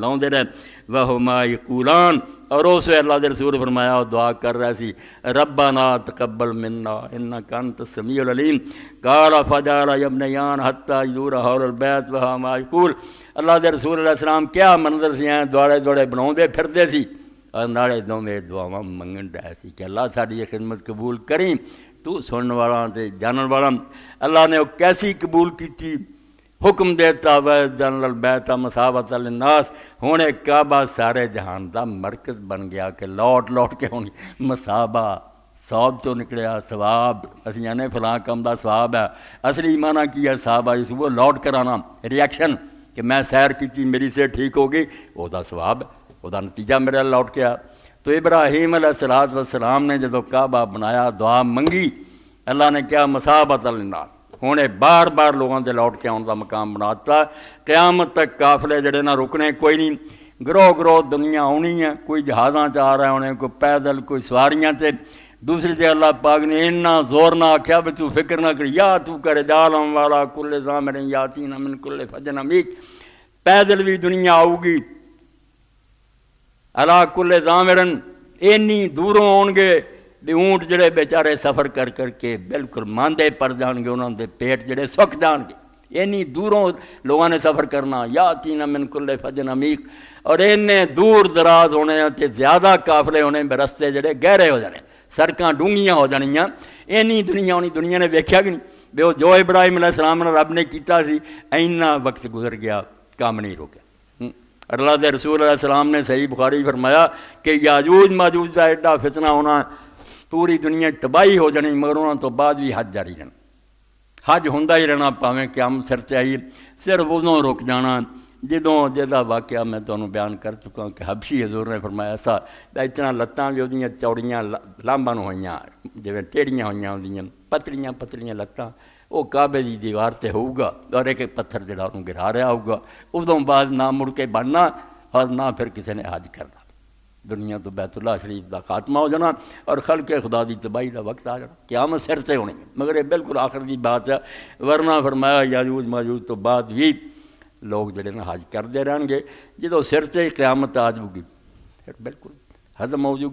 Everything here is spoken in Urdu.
لاؤندے رہے وہما یقولان، اور اس ویلے اللہ دے رسول فرمایا وہ دعا کر رہا سی ربنا تقبل منا انک انت السمیع العلیم قال فجعل یبنیان حتی یدور حول البیت وہما یقول۔ اللہ دے رسول علیہ السلام کیا منظر سی ہیں، دوڑے دوڑے بناؤندے پھردے سی اور نالے دوویں دعاواں منگن رہے سی کہ اللہ ساری یہ خدمت قبول کریں، تو سنن والا تے جانن والا۔ اللہ نے وہ کیسی قبول کیتی، حکم دیتا وَجَعَلْنَا الْبَيْتَ مَثَابَةً لِلنَّاسِ، ہوں کعبہ سارے جہان دا مرکز بن گیا کہ لوٹ لوٹ کے ہوں مصابہ ثواب تو نکلیا ثواب، اسی یعنی فلاں کام دا ثواب ہے، اصلی معنی کی ہے ثواب ہے وہ لوٹ کر آنا، ریئیکشن کہ میں سیر کی میری سے ٹھیک ہو گئی، وہ دا ثواب ہے، وہ دا نتیجہ میرا لوٹ کے آیا۔ تو ابراہیم علیہ السلام نے جدو کعبہ بنایا دعا منگی، اللہ نے کیا مصابۃ للناس، ہوں بار بار لوگوں دے لوٹ کے آن کا مقام بناتا، قیامت تک قافلے جڑے نہ رکنے کوئی نہیں، گروہ گروہ دنیا آنی ہے، کوئی جہازاں آ رہے ہونے، کوئی پیدل، کوئی سواریاں تے۔ دوسری تے اللہ پاک نے اتنا زور نہ آکھیا بھی تو فکر نہ کر، یا تو کر جالم والا کل ضامر یاتین من کل فج عمیق، پیدل بھی دنیا آؤ گی، اللہ کل ضامرن اینی دوروں آن گے بھی اونٹ جڑے بیچارے سفر کر کر کے بالکل ماندے پڑ جان گے، انہوں دے پیٹ جڑے سک جان گے، اینی دوروں لوگوں نے سفر کرنا، یاتین من کل فج عمیق، اور اینے دور دراز ہونے تے زیادہ قافلے ہونے بے رستے جڑے گہرے ہو جانے، سڑکاں ڈونگیاں ہو جانیاں، اینی دنیا ہونی، دنیا نے ویکھیا کہ نہیں بے وہ جو ابراہیم علیہ السلام نے رب نے کیتا سی اینا وقت گزر گیا، کام نہیں رکیا۔ اللہ دے رسول علیہ السلام نے صحیح بخاری فرمایا کہ یاجوج ماجوج دا ایڈا فتنہ ہونا، پوری دنیا تباہی ہو جانی، مگر انہوں تو بعد بھی حج جاری رہنا، حج ہوندا ہی رہنا، پاویں قیامت سر تے آئی، صرف ادوں رک جانا جدوں جہدا واقعہ میں تمہیں بیان کر چکا کہ حبشی حضور نے فرمایا ایسا اتنا لتاں بھی وہ چوڑیاں لامباں ہوئیاں، جویں ٹیڑیاں ہوئیاں ہوندیاں، پتلیاں پتلیاں لتاں، وہ کعبے دی دیوار تے ہوگا اور ایک پتھر جڑا انہوں گرا رہا ہوگا، ادوں بعد نہ مڑ کے بننا اور نہ پھر کسی نے حج کرنا، دنیا تو بیت اللہ شریف دا خاتمہ ہو جانا اور خلق خدا دی تباہی دا وقت آ جانا، قیامت سر سے ہونی، مگر یہ بالکل آخر دی بات ہے، ورنہ فرمایا یاجوج ماجوج تو بعد بھی لوگ جڑے نا حج کرتے رہن گے، جدو سر سے قیامت آ جائے گی پھر بالکل ختم ہو جائے گا۔